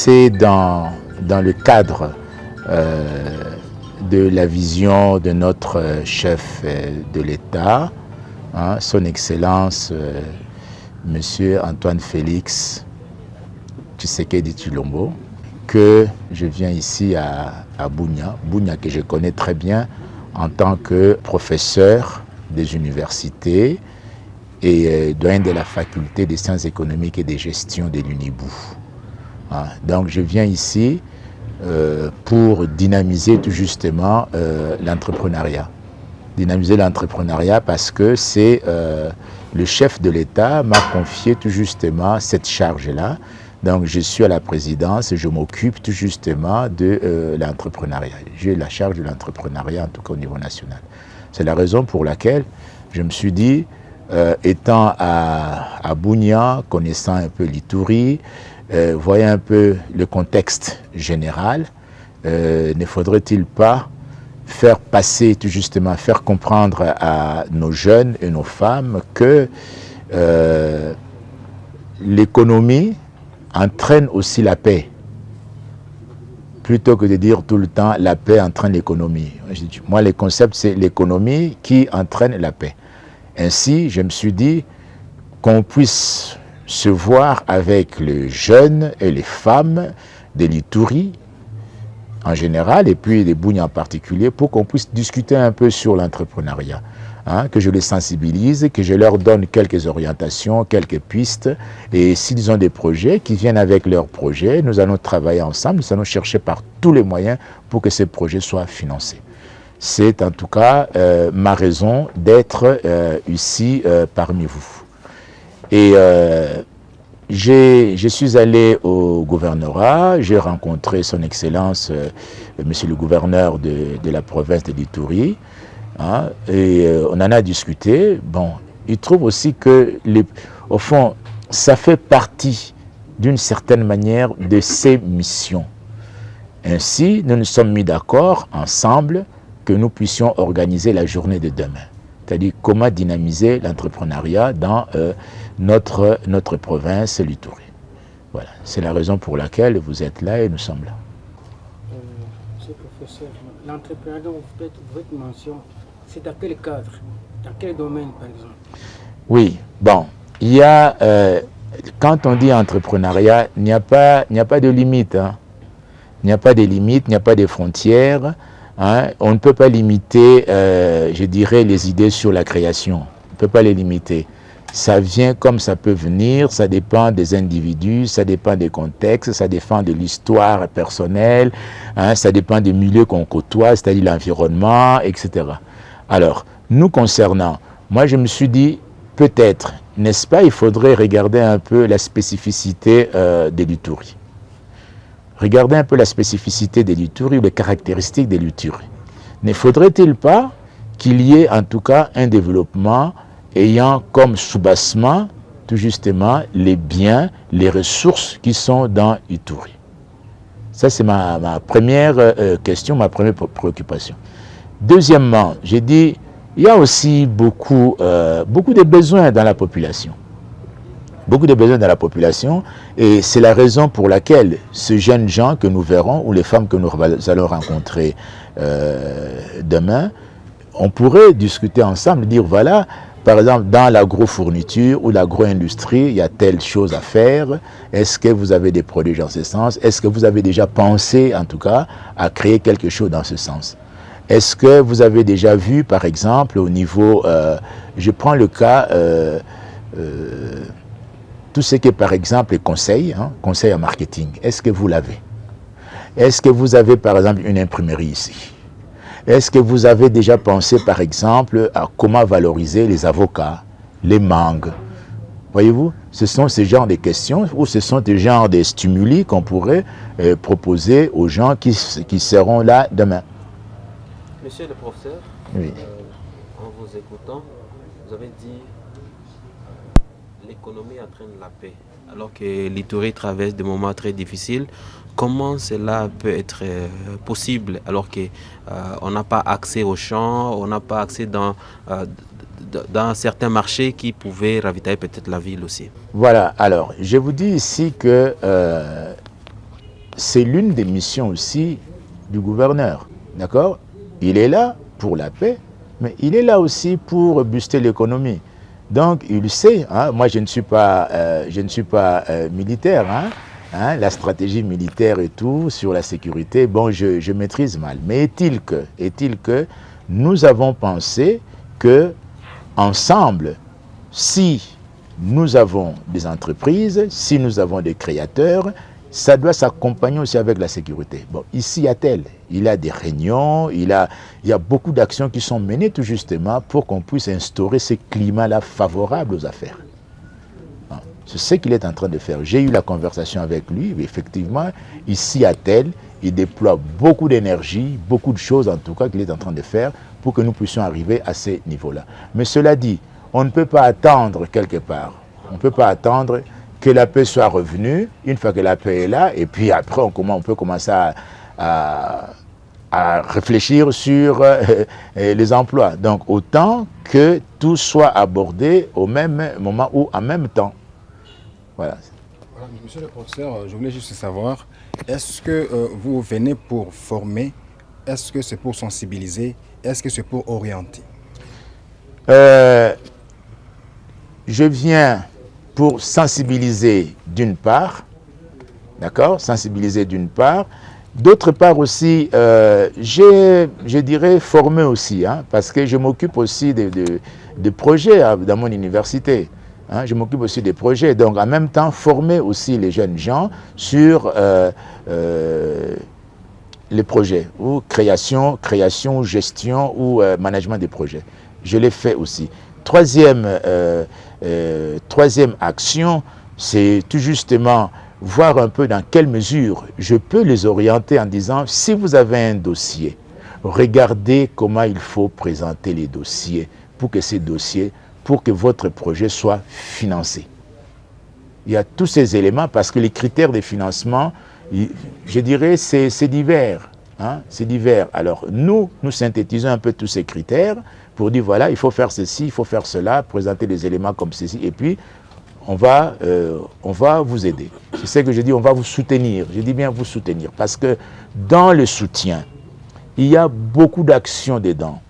c'est dans le cadre de la vision de notre chef de l'État, hein, son Excellence Monsieur Antoine Félix Tshisekedi Tshilombo, que je viens ici à Bunia que je connais très bien en tant que professeur des universités et doyen de la faculté des sciences économiques et de gestion de l'UNIBU. Donc je viens ici pour dynamiser tout justement l'entrepreneuriat. Dynamiser l'entrepreneuriat parce que c'est le chef de l'État m'a confié tout justement cette charge-là. Donc je suis à la présidence et je m'occupe tout justement de l'entrepreneuriat. J'ai la charge de l'entrepreneuriat en tout cas au niveau national. C'est la raison pour laquelle je me suis dit, étant à Bunia, connaissant un peu l'Ituri, voyant un peu le contexte général, ne faudrait-il pas faire passer tout justement, faire comprendre à nos jeunes et nos femmes que l'économie entraîne aussi la paix, plutôt que de dire tout le temps la paix entraîne l'économie. Moi, le concept, c'est l'économie qui entraîne la paix. Ainsi, je me suis dit qu'on puisse se voir avec les jeunes et les femmes de l'Ituri en général, et puis des Bunia en particulier, pour qu'on puisse discuter un peu sur l'entrepreneuriat. Hein, que je les sensibilise, que je leur donne quelques orientations, quelques pistes, et s'ils ont des projets, qui viennent avec leurs projets, nous allons travailler ensemble, nous allons chercher par tous les moyens pour que ces projets soient financés. C'est en tout cas ma raison d'être ici parmi vous. Et je suis allé au gouvernorat, j'ai rencontré son Excellence, Monsieur le gouverneur de la province de l'Ituri, hein, et on en a discuté. Bon, il trouve aussi que, au fond, ça fait partie d'une certaine manière de ses missions. Ainsi, nous nous sommes mis d'accord ensemble que nous puissions organiser la journée de demain. C'est-à-dire comment dynamiser l'entrepreneuriat dans notre province, l'Ituri. Voilà, c'est la raison pour laquelle vous êtes là et nous sommes là. Monsieur le professeur, l'entrepreneuriat dont vous faites votre mention, c'est dans quel cadre? Dans quel domaine, par exemple? Oui, bon, il y a, quand on dit entrepreneuriat, il n'y a pas de limite. Hein. Il n'y a pas de limite, il n'y a pas de frontières. Hein. On ne peut pas limiter, je dirais, les idées sur la création. On ne peut pas les limiter. Ça vient comme ça peut venir, ça dépend des individus, ça dépend des contextes, ça dépend de l'histoire personnelle, hein, ça dépend des milieux qu'on côtoie, c'est-à-dire l'environnement, etc. Alors, nous concernant, moi je me suis dit, peut-être, n'est-ce pas, il faudrait regarder un peu la spécificité de l'Ituri. Regardez un peu la spécificité de l'Ituri, les caractéristiques de l'Ituri. Ne faudrait-il pas qu'il y ait en tout cas un développement ayant comme soubassement tout justement les biens, les ressources qui sont dans l'Ituri? Ça c'est ma première question, ma première préoccupation. Deuxièmement, j'ai dit, il y a aussi beaucoup de besoins dans la population. Beaucoup de besoins dans la population, et c'est la raison pour laquelle ces jeunes gens que nous verrons, ou les femmes que nous allons rencontrer demain, on pourrait discuter ensemble, dire voilà, par exemple, dans l'agro-fourniture ou l'agro-industrie, il y a telle chose à faire. Est-ce que vous avez des produits dans ce sens? Est-ce que vous avez déjà pensé, en tout cas, à créer quelque chose dans ce sens? Est-ce que vous avez déjà vu, par exemple, au niveau, je prends le cas, tout ce qui est, par exemple, les conseils, hein, conseils en marketing, est-ce que vous l'avez? Est-ce que vous avez, par exemple, une imprimerie ici? Est-ce que vous avez déjà pensé, par exemple, à comment valoriser les avocats, les mangues? Voyez-vous, ce sont ces genres de questions ou ce sont des genres de stimuli qu'on pourrait proposer aux gens qui seront là demain. Monsieur le professeur, oui. En vous écoutant, vous avez dit l'économie entraîne la paix, alors que l'Ituri traverse des moments très difficiles. Comment cela peut être possible alors qu'on n'a pas accès aux champs, on n'a pas accès dans certains marchés qui pouvaient ravitailler peut-être la ville aussi? Voilà, alors je vous dis ici que c'est l'une des missions aussi du gouverneur. D'accord? Il est là pour la paix, mais il est là aussi pour booster l'économie. Donc, il sait, hein, moi je ne suis pas militaire, hein, la stratégie militaire et tout, sur la sécurité, bon, je maîtrise mal. Mais est-il que nous avons pensé que, ensemble, si nous avons des entreprises, si nous avons des créateurs, ça doit s'accompagner aussi avec la sécurité. Bon, ici à Tel, il y a des réunions, il y a beaucoup d'actions qui sont menées tout justement pour qu'on puisse instaurer ce climat-là favorable aux affaires. C'est ce qu'il est en train de faire. J'ai eu la conversation avec lui, effectivement, ici à Tel, il déploie beaucoup d'énergie, beaucoup de choses en tout cas qu'il est en train de faire pour que nous puissions arriver à ces niveaux-là. Mais cela dit, on ne peut pas attendre quelque part. On ne peut pas attendre que la paix soit revenue, une fois que la paix est là, et puis après on peut commencer à réfléchir sur les emplois. Donc autant que tout soit abordé au même moment ou en même temps. Voilà. Voilà, monsieur le professeur, je voulais juste savoir, est-ce que vous venez pour former, est-ce que c'est pour sensibiliser, est-ce que c'est pour orienter? Je viens pour sensibiliser d'une part, d'accord, sensibiliser d'une part. D'autre part aussi, je dirais former aussi, hein, parce que je m'occupe aussi de projets dans mon université. Hein, je m'occupe aussi des projets, donc en même temps former aussi les jeunes gens sur les projets, ou création, gestion ou management des projets. Je l'ai fait aussi. Troisième action, c'est tout justement voir un peu dans quelle mesure je peux les orienter en disant, si vous avez un dossier, regardez comment il faut présenter les dossiers pour que votre projet soit financé. Il y a tous ces éléments parce que les critères de financement, je dirais, c'est divers. Hein, c'est divers. Alors nous synthétisons un peu tous ces critères pour dire, voilà, il faut faire ceci, il faut faire cela, présenter des éléments comme ceci, et puis on va vous aider. C'est ce que je dis, on va vous soutenir. Je dis bien vous soutenir, parce que dans le soutien, il y a beaucoup d'actions dedans.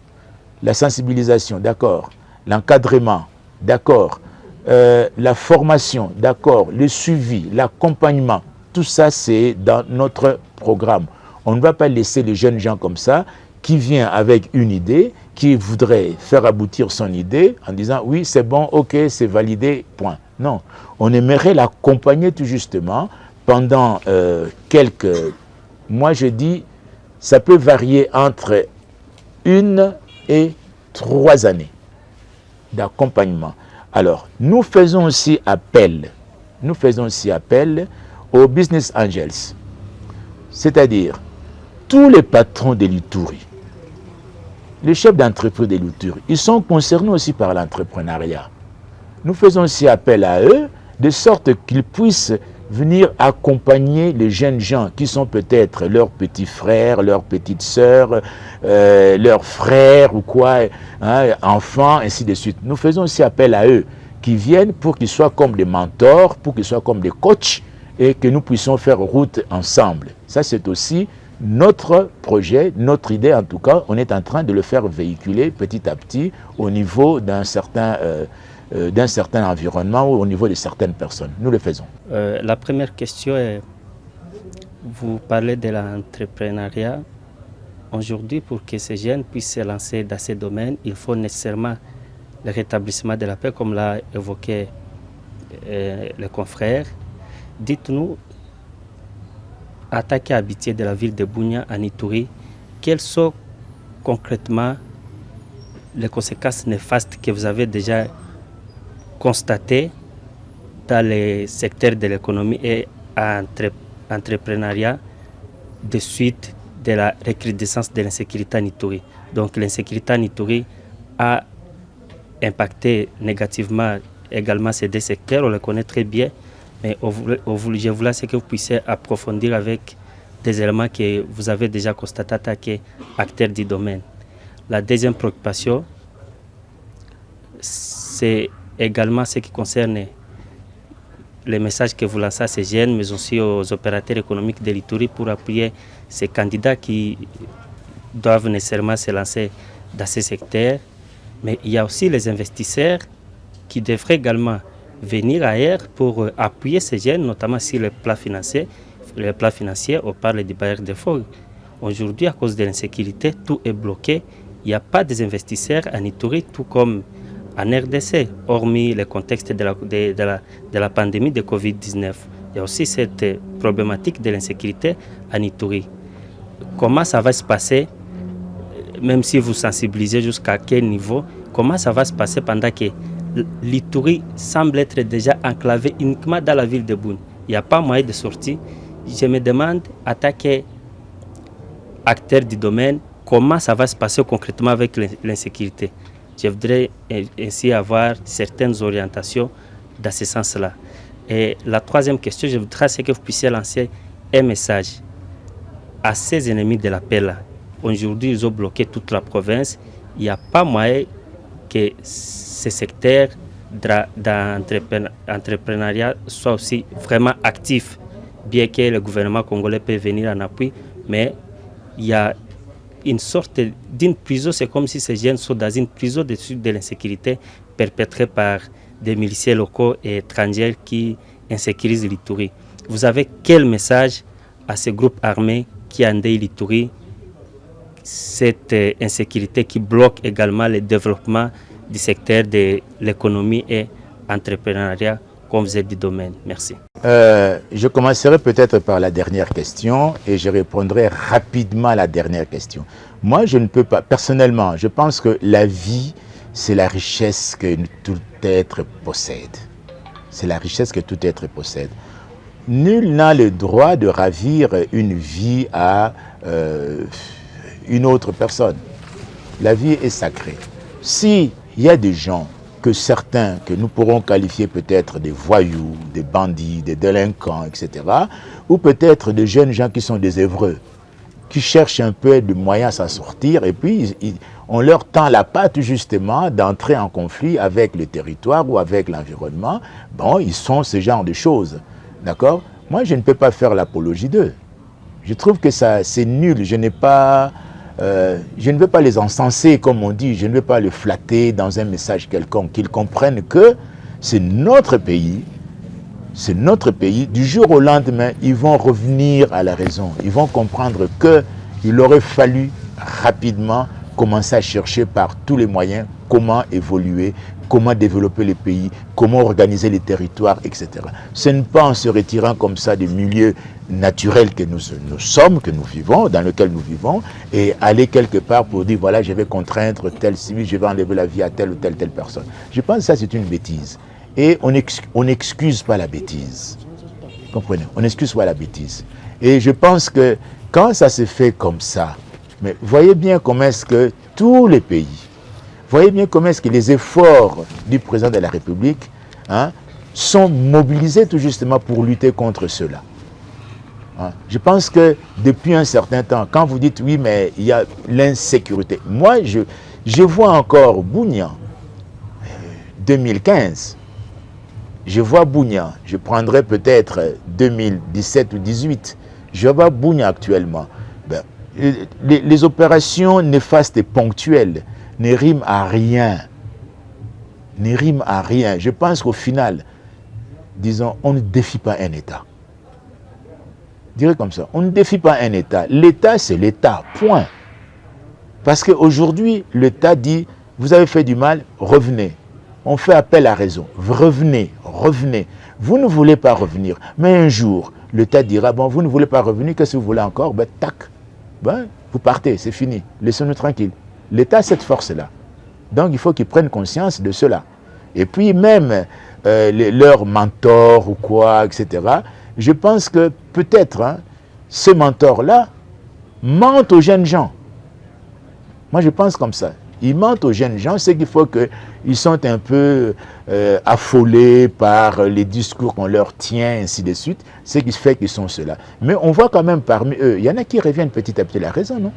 La sensibilisation, d'accord. L'encadrement, d'accord. La formation, d'accord. Le suivi, l'accompagnement, tout ça, c'est dans notre programme. On ne va pas laisser les jeunes gens comme ça, qui vient avec une idée, qui voudrait faire aboutir son idée en disant, oui, c'est bon, ok, c'est validé, point. Non, on aimerait l'accompagner tout justement pendant moi je dis, ça peut varier entre 1 et 3 années d'accompagnement. Alors, nous faisons aussi appel aux business angels, c'est-à-dire tous les patrons de l'Ituri, les chefs d'entreprise de l'Ituri, ils sont concernés aussi par l'entrepreneuriat. Nous faisons aussi appel à eux, de sorte qu'ils puissent venir accompagner les jeunes gens qui sont peut-être leurs petits frères, leurs petites sœurs, leurs frères ou quoi, hein, enfants, ainsi de suite. Nous faisons aussi appel à eux, qui viennent pour qu'ils soient comme des mentors, pour qu'ils soient comme des coachs, et que nous puissions faire route ensemble. Ça, c'est aussi notre projet, notre idée en tout cas. On est en train de le faire véhiculer petit à petit au niveau d'un certain environnement ou au niveau de certaines personnes. Nous le faisons. La première question est, vous parlez de l'entrepreneuriat. Aujourd'hui, pour que ces jeunes puissent se lancer dans ces domaines, il faut nécessairement le rétablissement de la paix, comme l'a évoqué le confrère. Dites-nous, attaqué habitué de la ville de Bunia en Ituri, quelles sont concrètement les conséquences néfastes que vous avez déjà constatées dans les secteurs de l'économie et entrepreneuriat de suite de la recrudescence de l'insécurité en Ituri. Donc l'insécurité en Ituri a impacté négativement également ces deux secteurs, on le connaît très bien, mais je voulais que vous puissiez approfondir avec des éléments que vous avez déjà constatés en tant qu'acteurs du domaine. La deuxième préoccupation, c'est également ce qui concerne les messages que vous lancez à ces jeunes, mais aussi aux opérateurs économiques de l'Ituri pour appuyer ces candidats qui doivent nécessairement se lancer dans ces secteurs. Mais il y a aussi les investisseurs qui devraient également venir ailleurs pour appuyer ces jeunes, notamment sur le plan financier. Le plan financier, on parle des bailleurs de fonds. Aujourd'hui, à cause de l'insécurité, tout est bloqué. Il n'y a pas des investisseurs en Ituri, tout comme en RDC, hormis le contexte de la pandémie de Covid-19. Il y a aussi cette problématique de l'insécurité en Ituri. Comment ça va se passer, même si vous sensibilisez jusqu'à quel niveau, comment ça va se passer pendant que l'Ituri semble être déjà enclavé uniquement dans la ville de Boune? Il n'y a pas moyen de sortie. Je me demande, en tant qu'acteur du domaine, comment ça va se passer concrètement avec l'insécurité. Je voudrais ainsi avoir certaines orientations dans ce sens-là. Et la troisième question, je voudrais que vous puissiez lancer un message à ces ennemis de la paix là. Aujourd'hui, ils ont bloqué toute la province. Il n'y a pas moyen que ce secteur d'entrepreneuriat soit aussi vraiment actif, bien que le gouvernement congolais peut venir en appui, mais il y a une sorte d'une prison, c'est comme si ces jeunes sont dans une prison de l'insécurité perpétrée par des miliciens locaux et étrangers qui insécurisent l'Ituri. Vous avez quel message à ces groupes armés qui endeuillent l'Ituri, cette insécurité qui bloque également le développement du secteur de l'économie et entrepreneuriat, comme vous êtes du domaine? Merci. Je commencerai peut-être par la dernière question et je répondrai rapidement à la dernière question. Moi, je ne peux pas, personnellement, je pense que la vie, c'est la richesse que tout être possède. C'est la richesse que tout être possède. Nul n'a le droit de ravir une vie à une autre personne. La vie est sacrée. S'il y a des gens que certains, que nous pourrons qualifier peut-être des voyous, des bandits, des délinquants, etc., ou peut-être des jeunes gens qui sont des œuvreux, qui cherchent un peu de moyens à s'en sortir, et puis on leur tend la patte justement d'entrer en conflit avec le territoire ou avec l'environnement. Bon, ils sont ce genre de choses, d'accord? Moi, je ne peux pas faire l'apologie d'eux. Je trouve que ça, c'est nul. Je ne veux pas les encenser, comme on dit, je ne veux pas les flatter dans un message quelconque, qu'ils comprennent que c'est notre pays, du jour au lendemain, ils vont revenir à la raison, ils vont comprendre qu'il aurait fallu rapidement commencer à chercher par tous les moyens comment évoluer, comment développer le pays, comment organiser les territoires, etc. Ce n'est pas en se retirant comme ça des milieux naturels que nous sommes, que nous vivons, dans lesquels nous vivons, et aller quelque part pour dire, voilà, je vais contraindre tel civil, je vais enlever la vie à telle ou telle personne. Je pense que ça, c'est une bêtise. Et on n'excuse pas la bêtise. Comprenez? On n'excuse pas la bêtise. Et je pense que quand ça se fait comme ça, mais voyez bien comment est-ce que tous les pays, voyez bien comment est-ce que les efforts du président de la République sont mobilisés tout justement pour lutter contre cela. Je pense que depuis un certain temps, quand vous dites oui, mais il y a l'insécurité, moi je vois encore Bunia, 2015, je vois Bunia, je prendrai peut-être 2017 ou 2018, je vois Bunia actuellement. Ben, les opérations néfastes et ponctuelles ne riment à rien. Je pense qu'au final, disons, on ne défie pas un État. Je dirais comme ça, on ne défie pas un État. L'État, c'est l'État, point. Parce qu'aujourd'hui, l'État dit, vous avez fait du mal, revenez. On fait appel à raison. Revenez. Vous ne voulez pas revenir. Mais un jour, l'État dira, bon, vous ne voulez pas revenir, qu'est-ce que vous voulez encore? Ben, tac. Ben, vous partez, c'est fini. Laissez-nous tranquilles. L'État a cette force-là. Donc, il faut qu'ils prennent conscience de cela. Et puis, même leurs mentors ou quoi, etc., je pense que peut-être ce mentor-là ment aux jeunes gens. Moi, je pense comme ça. Ils mentent aux jeunes gens, c'est qu'il faut qu'ils sont un peu affolés par les discours qu'on leur tient, ainsi de suite. C'est ce qui fait qu'ils sont ceux-là. Mais on voit quand même parmi eux, il y en a qui reviennent petit à petit à la raison, non?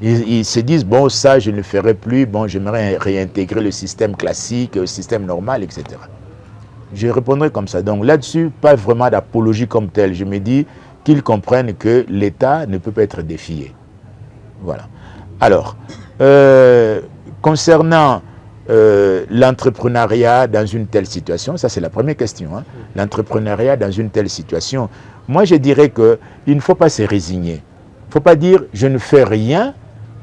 Ils se disent, bon, ça, je ne le ferai plus, bon, j'aimerais réintégrer le système classique, le système normal, etc. Je répondrai comme ça. Donc là-dessus, pas vraiment d'apologie comme telle. Je me dis qu'ils comprennent que l'État ne peut pas être défié. Voilà. Alors, concernant l'entrepreneuriat dans une telle situation, ça c'est la première question, hein. L'entrepreneuriat dans une telle situation, moi je dirais qu'il ne faut pas se résigner. Il ne faut pas dire je ne fais rien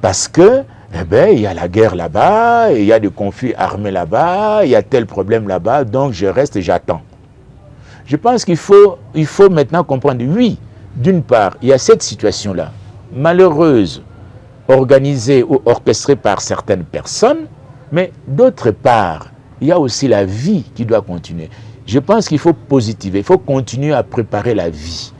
parce que il y a la guerre là-bas, il y a des conflits armés là-bas, il y a tel problème là-bas, donc je reste et j'attends. Je pense qu'il faut maintenant comprendre, oui, d'une part, il y a cette situation-là, malheureuse, organisée ou orchestrée par certaines personnes, mais d'autre part, il y a aussi la vie qui doit continuer. Je pense qu'il faut positiver, il faut continuer à préparer la vie.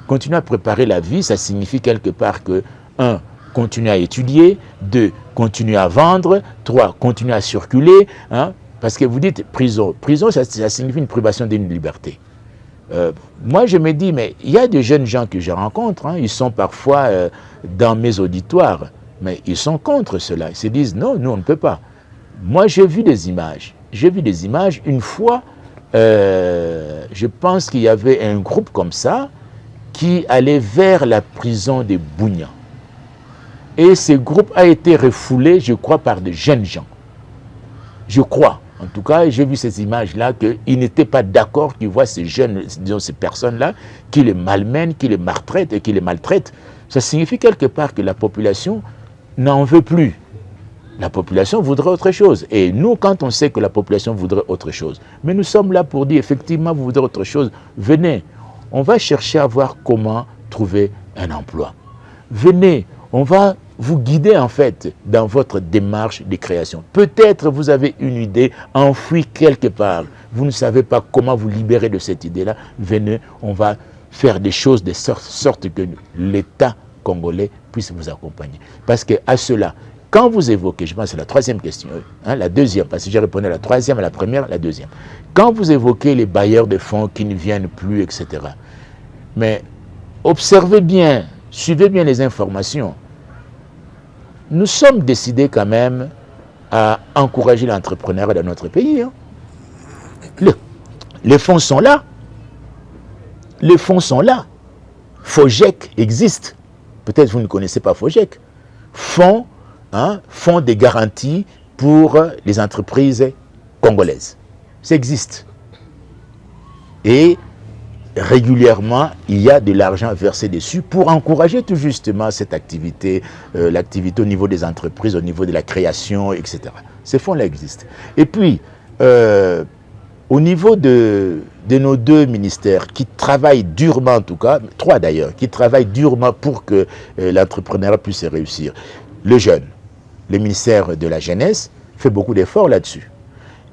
Continuer à préparer la vie, ça signifie quelque part que, 1, continuer à étudier, 2, continuer à vendre, 3, continuer à circuler, hein, parce que vous dites prison. Prison, ça signifie une privation d'une liberté. Moi, je me dis, mais il y a des jeunes gens que je rencontre, hein, ils sont parfois dans mes auditoires, mais ils sont contre cela. Ils se disent, non, nous, on ne peut pas. Moi, j'ai vu des images. J'ai vu des images. Une fois, je pense qu'il y avait un groupe comme ça qui allait vers la prison de Bunia. Et ce groupe a été refoulé, je crois, par des jeunes gens. Je crois. En tout cas, j'ai vu ces images-là qu'ils n'étaient pas d'accord qu'ils voient ces jeunes, disons ces personnes-là, qui les malmènent, qui les maltraitent et qui les maltraitent. Ça signifie quelque part que la population n'en veut plus. La population voudrait autre chose. Et nous, quand on sait que la population voudrait autre chose, mais nous sommes là pour dire, effectivement, vous voudrez autre chose, venez. On va chercher à voir comment trouver un emploi. Venez, on va vous guider en fait dans votre démarche de création. Peut-être vous avez une idée enfouie quelque part. Vous ne savez pas comment vous libérer de cette idée-là. Venez, on va faire des choses de sorte que l'État congolais puisse vous accompagner. Parce qu'à cela, quand vous évoquez, je pense que c'est la troisième question, hein, la deuxième, parce que j'ai répondu à la troisième, à la première, la deuxième. Quand vous évoquez les bailleurs de fonds qui ne viennent plus, etc., mais observez bien, suivez bien les informations. Nous sommes décidés quand même à encourager l'entrepreneuriat dans notre pays. Hein. Les fonds sont là. Les fonds sont là. FOGEC existe. Peut-être vous ne connaissez pas FOGEC. Fonds de garantie pour les entreprises congolaises. Ça existe. Et régulièrement, il y a de l'argent versé dessus pour encourager tout justement cette activité, l'activité au niveau des entreprises, au niveau de la création, etc. Ces fonds-là existent. Et puis, au niveau de nos deux ministères qui travaillent durement, en tout cas, 3 d'ailleurs, qui travaillent durement pour que l'entrepreneuriat puisse réussir. Le jeune, le ministère de la jeunesse fait beaucoup d'efforts là-dessus.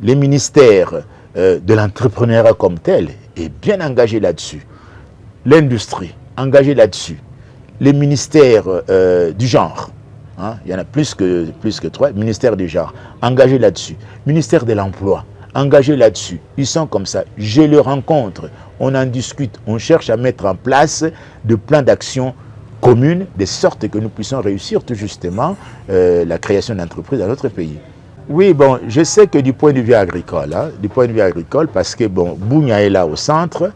Les ministères de l'entrepreneuriat comme tel est bien engagé là-dessus. L'industrie, engagée là-dessus. Les ministères du genre, hein, il y en a plus que 3, ministère du genre, engagé là-dessus. Ministère de l'emploi, engagé là-dessus. Ils sont comme ça. Je les rencontre, on en discute, on cherche à mettre en place des plans d'action communes, de sorte que nous puissions réussir tout justement la création d'entreprises dans notre pays. Oui, bon, je sais que du point de vue agricole, parce que bon, Bunia est là au centre,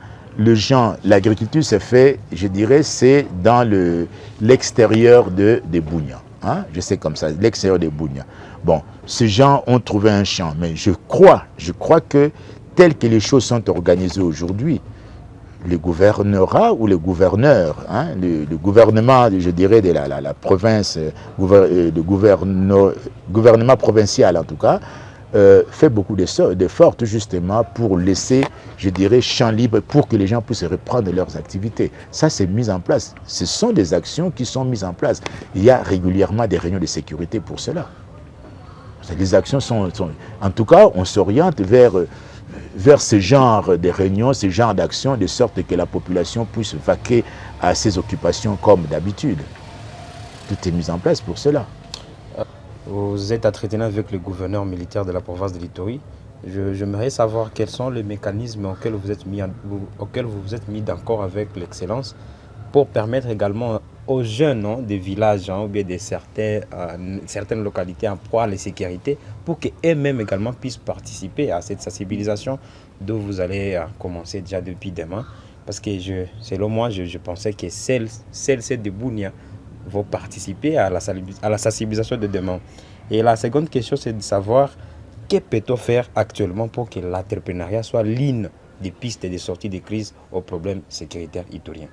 l'agriculture se fait, je dirais, c'est dans l'extérieur de Bunia. Hein? Je sais comme ça, l'extérieur de Bunia. Bon, ces gens ont trouvé un champ, mais je crois que telles que les choses sont organisées aujourd'hui, le gouvernorat ou le gouverneur, hein, le gouvernement, je dirais, de la province, le gouvernement provincial en tout cas, fait beaucoup d'efforts justement pour laisser, je dirais, champ libre pour que les gens puissent reprendre leurs activités. Ça, c'est mis en place. Ce sont des actions qui sont mises en place. Il y a régulièrement des réunions de sécurité pour cela. Les actions sont en tout cas, on s'oriente vers ce genre de réunions, ce genre d'actions, de sorte que la population puisse vaquer à ses occupations comme d'habitude. Tout est mis en place pour cela. Vous êtes entretenu avec le gouverneur militaire de la province de l'Ituri. J'aimerais savoir quels sont les mécanismes auxquels vous vous êtes mis d'accord avec l'Excellence pour permettre également aux jeunes des villages ou bien de certaines localités en proie à l'insécurité pour qu'eux-mêmes également puissent participer à cette sensibilisation dont vous allez commencer déjà depuis demain. Parce que selon moi, je pensais que celles de Bunia vont participer à la sensibilisation de demain. Et la seconde question, c'est de savoir que peut-on faire actuellement pour que l'entrepreneuriat soit l'une des pistes de sortie de crise aux problèmes sécuritaires itoriens.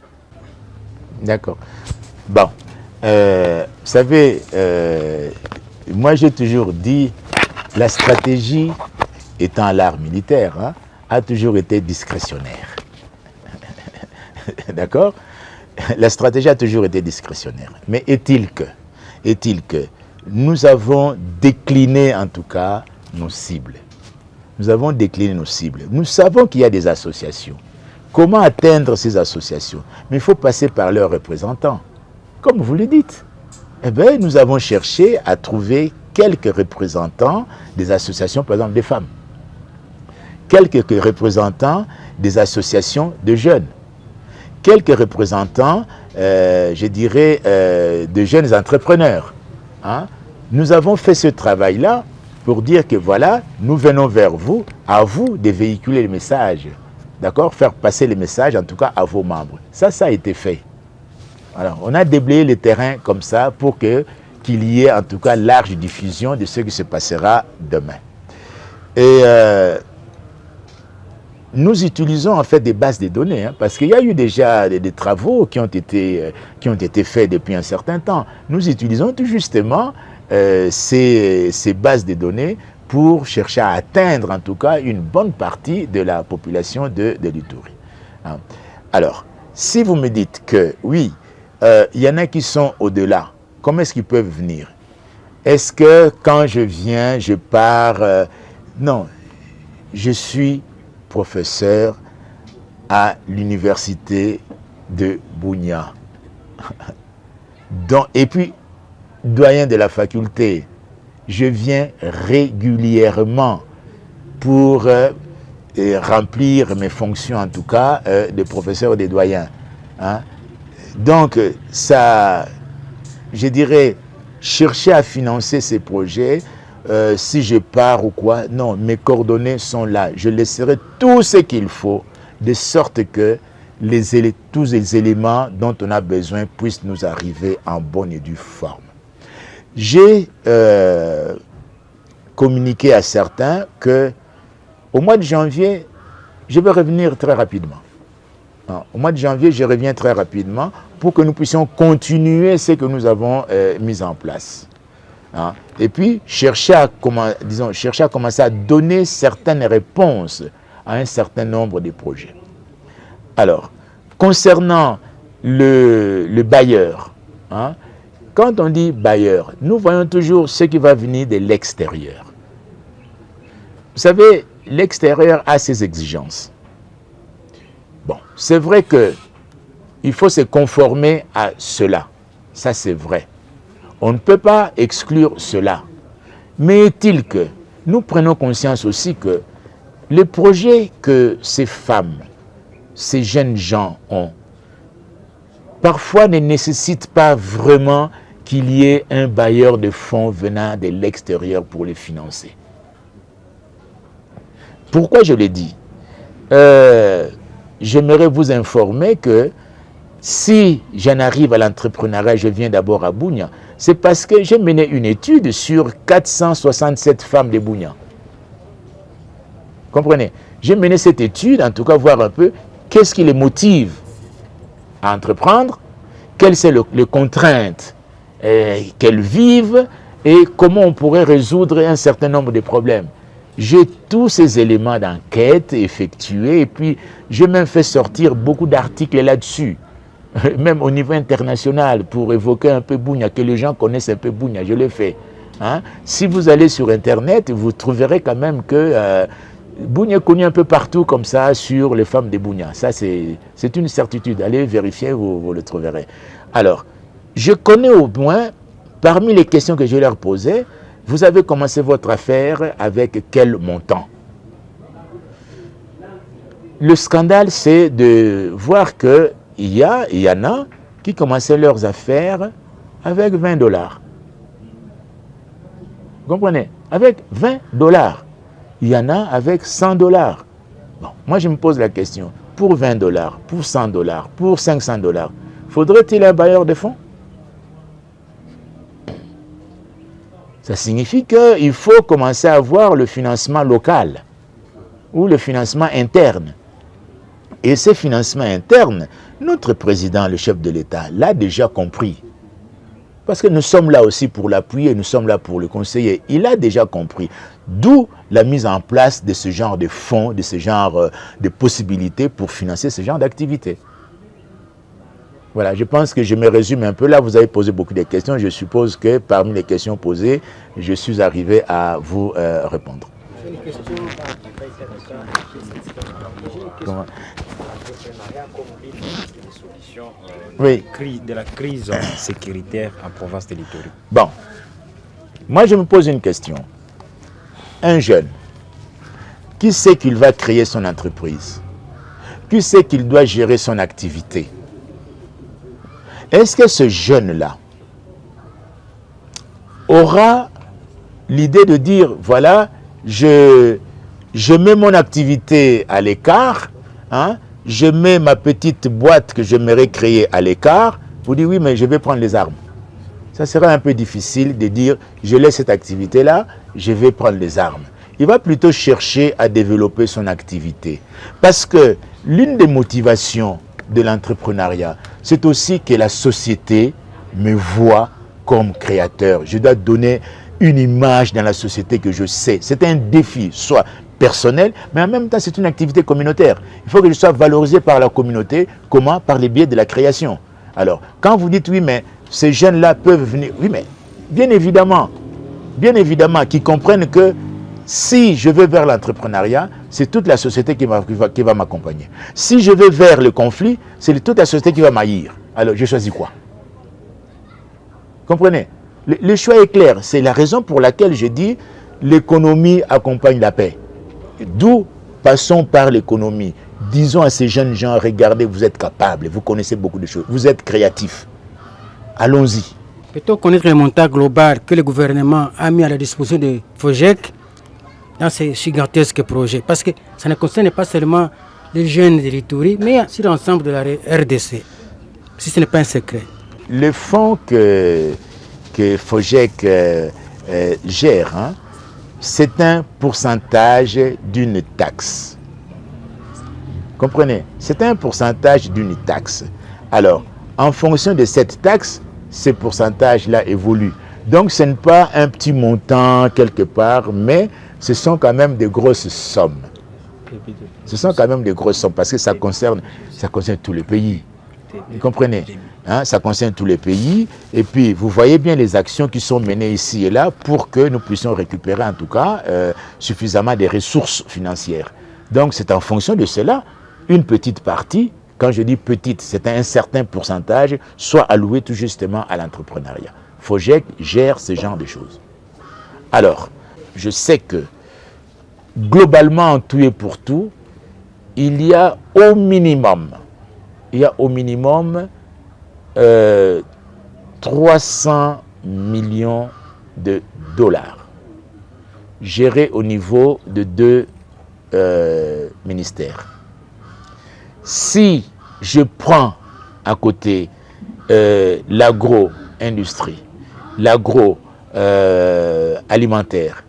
D'accord. Bon, vous savez, moi j'ai toujours dit, la stratégie étant l'art militaire, a toujours été discrétionnaire. D'accord? La stratégie a toujours été discrétionnaire. Mais est-il que nous avons décliné en tout cas nos cibles. Nous avons décliné nos cibles. Nous savons qu'il y a des associations. Comment atteindre ces associations? Mais il faut passer par leurs représentants. Comme vous le dites. Eh bien, nous avons cherché à trouver quelques représentants des associations, par exemple, des femmes. Quelques représentants des associations de jeunes. Quelques représentants, je dirais, de jeunes entrepreneurs. Nous avons fait ce travail-là pour dire que voilà, nous venons vers vous, à vous de véhiculer les messages. D'accord? Faire passer les messages, en tout cas, à vos membres. Ça a été fait. Alors, on a déblayé le terrain comme ça pour qu'il y ait, en tout cas, large diffusion de ce qui se passera demain. Et nous utilisons, en fait, des bases de données, parce qu'il y a eu déjà des travaux qui ont été faits depuis un certain temps. Nous utilisons tout justement ces bases de données pour chercher à atteindre en tout cas une bonne partie de la population de l'Ituri. Alors, si vous me dites que oui, il y en a qui sont au-delà, comment est-ce qu'ils peuvent venir? Est-ce que quand je viens, je pars... non, je suis professeur à l'université de Bunia. Et puis, doyen de la faculté. Je viens régulièrement pour remplir mes fonctions, en tout cas, de professeur ou de doyen. Donc, ça, je dirais, chercher à financer ces projets, si je pars ou quoi, non, mes coordonnées sont là. Je laisserai tout ce qu'il faut, de sorte que tous les éléments dont on a besoin puissent nous arriver en bonne et due forme. J'ai communiqué à certains qu'au mois de janvier, je vais revenir très rapidement. Au mois de janvier, je reviens très rapidement pour que nous puissions continuer ce que nous avons mis en place. Et puis, chercher à commencer à donner certaines réponses à un certain nombre de projets. Alors, concernant le bailleur, quand on dit bailleur, nous voyons toujours ce qui va venir de l'extérieur. Vous savez, l'extérieur a ses exigences. Bon, c'est vrai qu'il faut se conformer à cela. Ça, c'est vrai. On ne peut pas exclure cela. Mais est-il que nous prenons conscience aussi que les projets que ces femmes, ces jeunes gens ont, parfois ne nécessitent pas vraiment qu'il y ait un bailleur de fonds venant de l'extérieur pour les financer. Pourquoi je le dis? J'aimerais vous informer que si j'en arrive à l'entrepreneuriat, je viens d'abord à Bunia, c'est parce que j'ai mené une étude sur 467 femmes de Bunia. Comprenez? J'ai mené cette étude, en tout cas voir un peu qu'est-ce qui les motive à entreprendre, quelles sont les contraintes qu'elles vivent et comment on pourrait résoudre un certain nombre de problèmes. J'ai tous ces éléments d'enquête effectués et puis j'ai même fait sortir beaucoup d'articles là-dessus, même au niveau international pour évoquer un peu Bunia, que les gens connaissent un peu Bunia, je l'ai fait. Si vous allez sur Internet, vous trouverez quand même que Bunia est connu un peu partout comme ça sur les femmes de Bunia. Ça, c'est une certitude. Allez vérifier, vous le trouverez. Alors, je connais au moins, parmi les questions que je leur posais, vous avez commencé votre affaire avec quel montant? Le scandale, c'est de voir qu'il y en a qui commençaient leurs affaires avec $20. Vous comprenez? Avec $20. Il y en a avec $100. Bon, moi je me pose la question, pour $20, pour $100, pour $500, faudrait-il un bailleur de fonds? Ça signifie qu'il faut commencer à avoir le financement local ou le financement interne. Et ces financements internes, notre président, le chef de l'État, l'a déjà compris. Parce que nous sommes là aussi pour l'appuyer, nous sommes là pour le conseiller. Il a déjà compris. D'où la mise en place de ce genre de fonds, de ce genre de possibilités pour financer ce genre d'activités. Voilà, je pense que je me résume un peu. Là, vous avez posé beaucoup de questions. Je suppose que parmi les questions posées, je suis arrivé à vous répondre. J'ai une question. Comment? Oui. De la crise sécuritaire en province de l'Ituri. Bon, moi je me pose une question. Un jeune, qui sait qu'il va créer son entreprise? Qui sait qu'il doit gérer son activité? Est-ce que ce jeune-là aura l'idée de dire, voilà, je mets mon activité à l'écart, hein, je mets ma petite boîte que j'aimerais créer à l'écart, vous dites oui, mais je vais prendre les armes. Ça sera un peu difficile de dire, je laisse cette activité-là, je vais prendre les armes. Il va plutôt chercher à développer son activité. Parce que l'une des motivations de l'entrepreneuriat, c'est aussi que la société me voit comme créateur. Je dois donner une image dans la société que je sais. C'est un défi, soit personnel, mais en même temps, c'est une activité communautaire. Il faut que je sois valorisé par la communauté. Comment? Par les biais de la création. Alors, quand vous dites, oui, mais ces jeunes-là peuvent venir... Oui, mais bien évidemment, qu'ils comprennent que si je vais vers l'entrepreneuriat, c'est toute la société qui va m'accompagner. Si je vais vers le conflit, c'est toute la société qui va m'haïr. Alors, je choisis quoi? Comprenez? Le choix est clair. C'est la raison pour laquelle je dis l'économie accompagne la paix. D'où passons par l'économie. Disons à ces jeunes gens, regardez, vous êtes capables, vous connaissez beaucoup de choses, vous êtes créatifs. Allons-y. Peut-on connaître le montant global que le gouvernement a mis à la disposition de FOGEC dans ces gigantesques projets? Parce que ça ne concerne pas seulement les jeunes de l'Ituri, mais sur l'ensemble de la RDC, si ce n'est pas un secret. Le fonds que FOGEC gère, hein, c'est un pourcentage d'une taxe. Comprenez? C'est un pourcentage d'une taxe. Alors, en fonction de cette taxe, ces pourcentages-là évoluent. Donc, ce n'est pas un petit montant quelque part, mais ce sont quand même des grosses sommes. Ce sont quand même des grosses sommes parce que ça concerne tous les pays. Vous comprenez? Hein, ça concerne tous les pays. Et puis, vous voyez bien les actions qui sont menées ici et là pour que nous puissions récupérer en tout cas suffisamment de ressources financières. Donc, c'est en fonction de cela, une petite partie, quand je dis petite, c'est un certain pourcentage, soit alloué tout justement à l'entrepreneuriat. FOGEC gère ce genre de choses. Alors, je sais que globalement, en tout et pour tout, il y a au minimum 300 millions de dollars gérés au niveau de 2 ministères. Si je prends à côté l'agro-industrie, l'agro-alimentaire,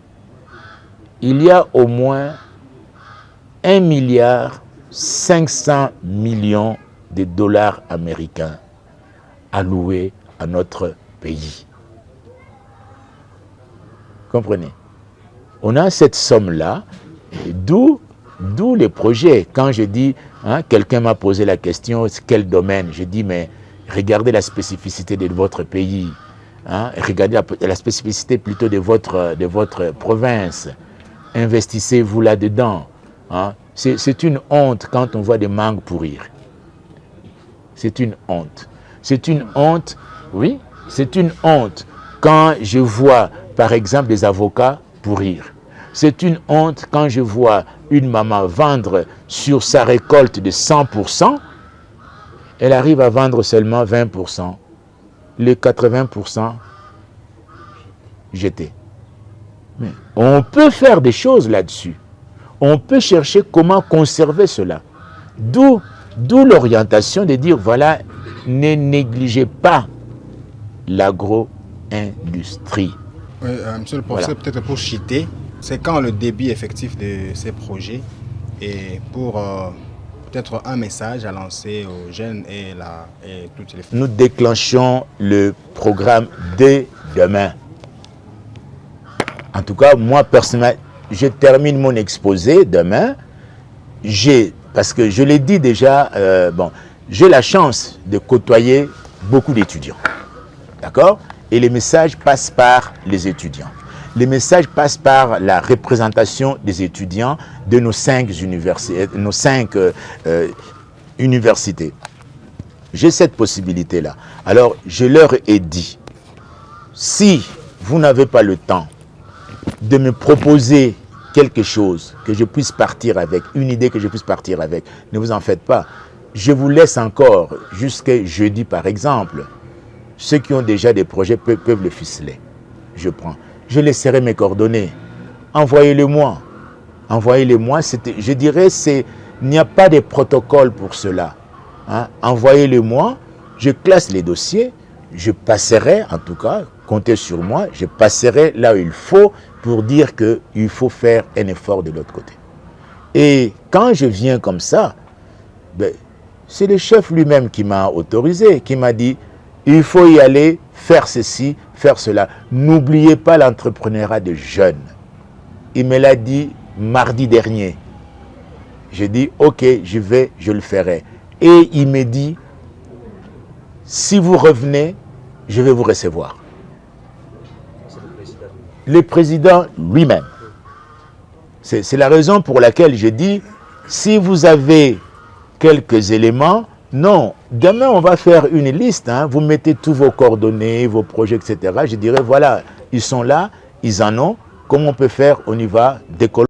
il y a au moins 1,5 milliard de dollars américains alloués à notre pays. Comprenez? On a cette somme-là, d'où les projets. Quand je dis, hein, quelqu'un m'a posé la question, quel domaine? Je dis, mais regardez la spécificité de votre pays. Hein, regardez la spécificité plutôt de votre province. Investissez-vous là-dedans. Hein. C'est une honte quand on voit des mangues pourrir. C'est une honte. C'est une honte, oui, c'est une honte quand je vois, par exemple, des avocats pourrir. C'est une honte quand je vois une maman vendre sur sa récolte de 100% elle arrive à vendre seulement 20%. Les 80% jetés. Mais on peut faire des choses là-dessus. On peut chercher comment conserver cela. D'où l'orientation de dire, voilà, ne négligez pas l'agro-industrie. Oui, monsieur le professeur, voilà. Peut-être pour citer, c'est quand le début effectif de ces projets et pour peut-être un message à lancer aux jeunes et toutes les... Nous déclenchons le programme dès demain. En tout cas, moi personnellement, je termine mon exposé demain. Parce que je l'ai dit déjà, j'ai la chance de côtoyer beaucoup d'étudiants. D'accord? Et les messages passent par les étudiants. Les messages passent par la représentation des étudiants de nos 5 universités. J'ai cette possibilité-là. Alors, je leur ai dit, si vous n'avez pas le temps de me proposer quelque chose que je puisse partir avec, une idée que je puisse partir avec, ne vous en faites pas. Je vous laisse encore jusqu'à jeudi, par exemple. Ceux qui ont déjà des projets peuvent le ficeler. Je prends. Je laisserai mes coordonnées. Envoyez-les-moi. Envoyez-les-moi. Je dirais, il n'y a pas de protocole pour cela. Hein? Envoyez-les-moi. Je classe les dossiers. Je passerai, en tout cas, comptez sur moi, je passerai là où il faut pour dire qu'il faut faire un effort de l'autre côté. Et quand je viens comme ça, c'est le chef lui-même qui m'a autorisé, qui m'a dit, il faut y aller, faire ceci, faire cela. N'oubliez pas l'entrepreneuriat des jeunes. Il me l'a dit mardi dernier. J'ai dit, ok, je le ferai. Et il me dit, si vous revenez, je vais vous recevoir. Le président lui-même. C'est la raison pour laquelle je dis, si vous avez quelques éléments, non, demain on va faire une liste, hein, vous mettez tous vos coordonnées, vos projets, etc. Je dirais, voilà, ils sont là, ils en ont, comment on peut faire, on y va, décoller.